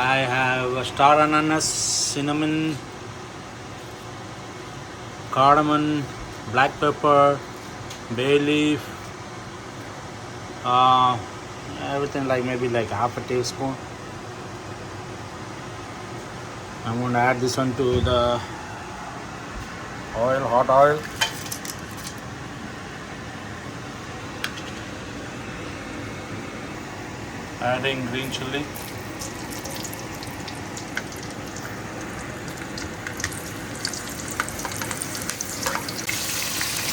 I have a star ananas, cinnamon, cardamom, black pepper, bay leaf, uh, everything like maybe like half a teaspoon. I'm going to add this one to the oil, hot oil. Adding green chili.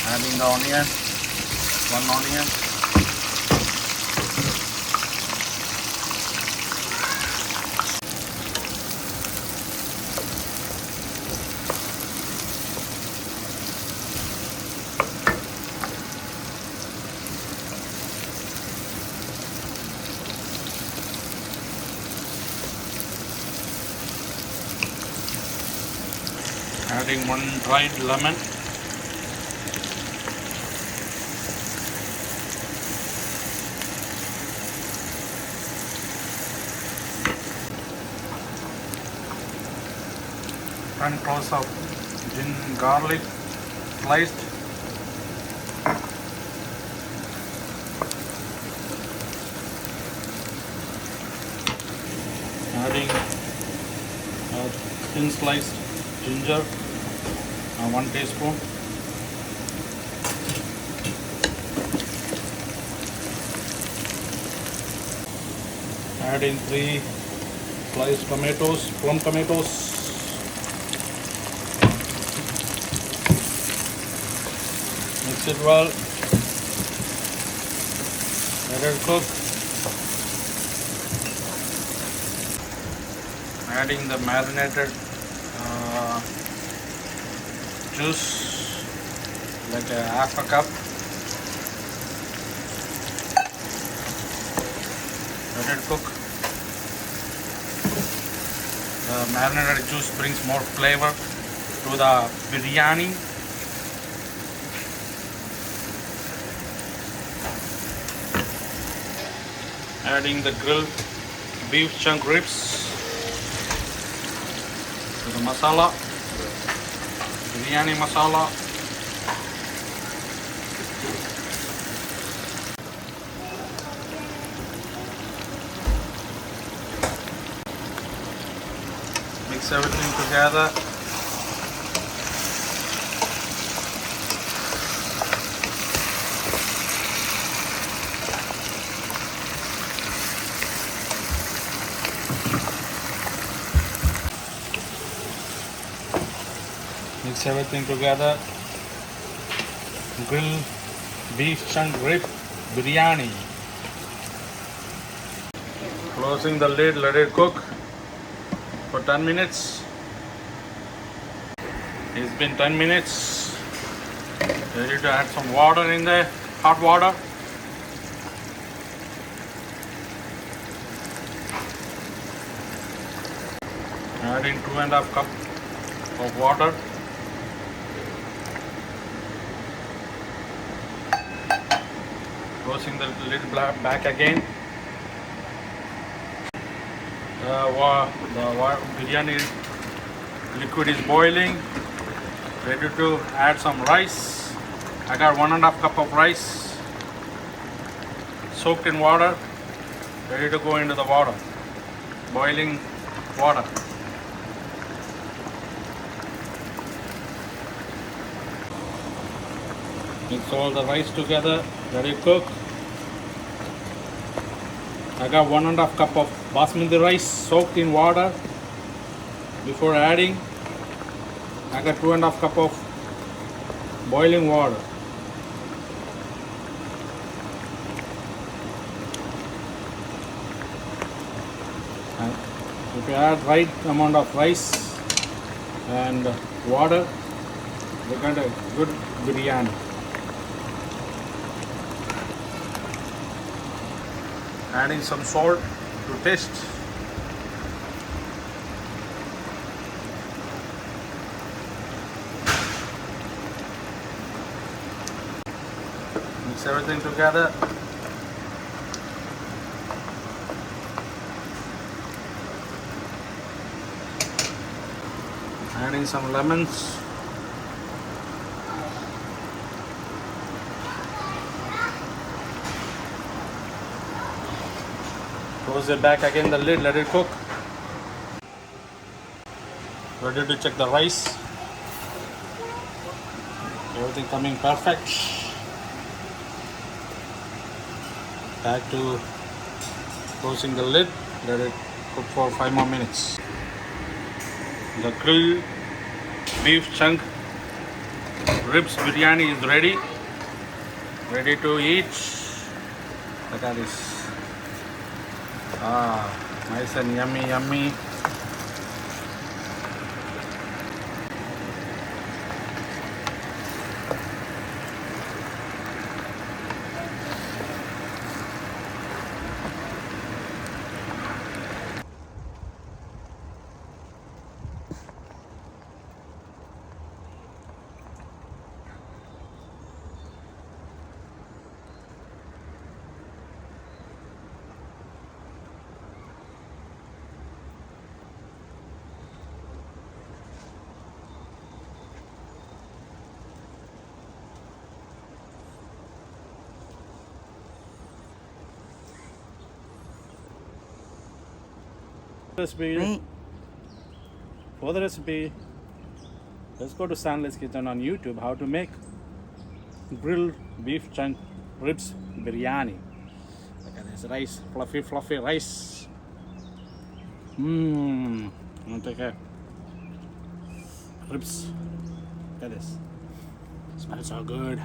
Adding the onion, one onion. Adding one dried lemon. One close of garlic sliced. Adding thin sliced ginger, 1 teaspoon. Adding 3 sliced tomatoes, plum tomatoes. Mix it well. Let it cook. Adding the marinated juice, like a half a cup. Let it cook. The marinated juice brings more flavor to the biryani. Adding the grilled beef chunk ribs to the masala, biryani masala. Mix everything together. Mix everything together. Grilled beef chunk rib biryani. Closing the lid, let it cook for 10 minutes. It's been 10 minutes. Ready to add some water in there, hot water. Adding 2.5 cup of water. Closing the lid back again. The biryani liquid is boiling. Ready to add some rice. I got 1.5 cup of rice soaked in water. Ready to go into the water. Boiling water. Mix all the rice together. Let it cook. I got 1.5 cup of basmati rice soaked in water. Before adding, I got 2.5 cup of boiling water. And if you add right amount of rice and water, you got a good biryani. Adding some salt to taste. Mix everything together. Adding some lemons. Close it back again, the lid, let it cook. Ready to check the rice. Everything coming perfect. Back to closing the lid, let it cook for 5 more minutes. The grilled beef chunk ribs biryani is ready. Ready to eat. Look at this. Nice and yummy, yummy. Recipe. Wait. For the recipe, let's go to Stanley's Kitchen on YouTube. How to make grilled beef chunk ribs biryani. Look at this rice, fluffy rice. I'm gonna take a ribs. Look at this. Smells so good.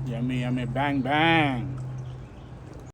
Yummy, yummy, bang, bang.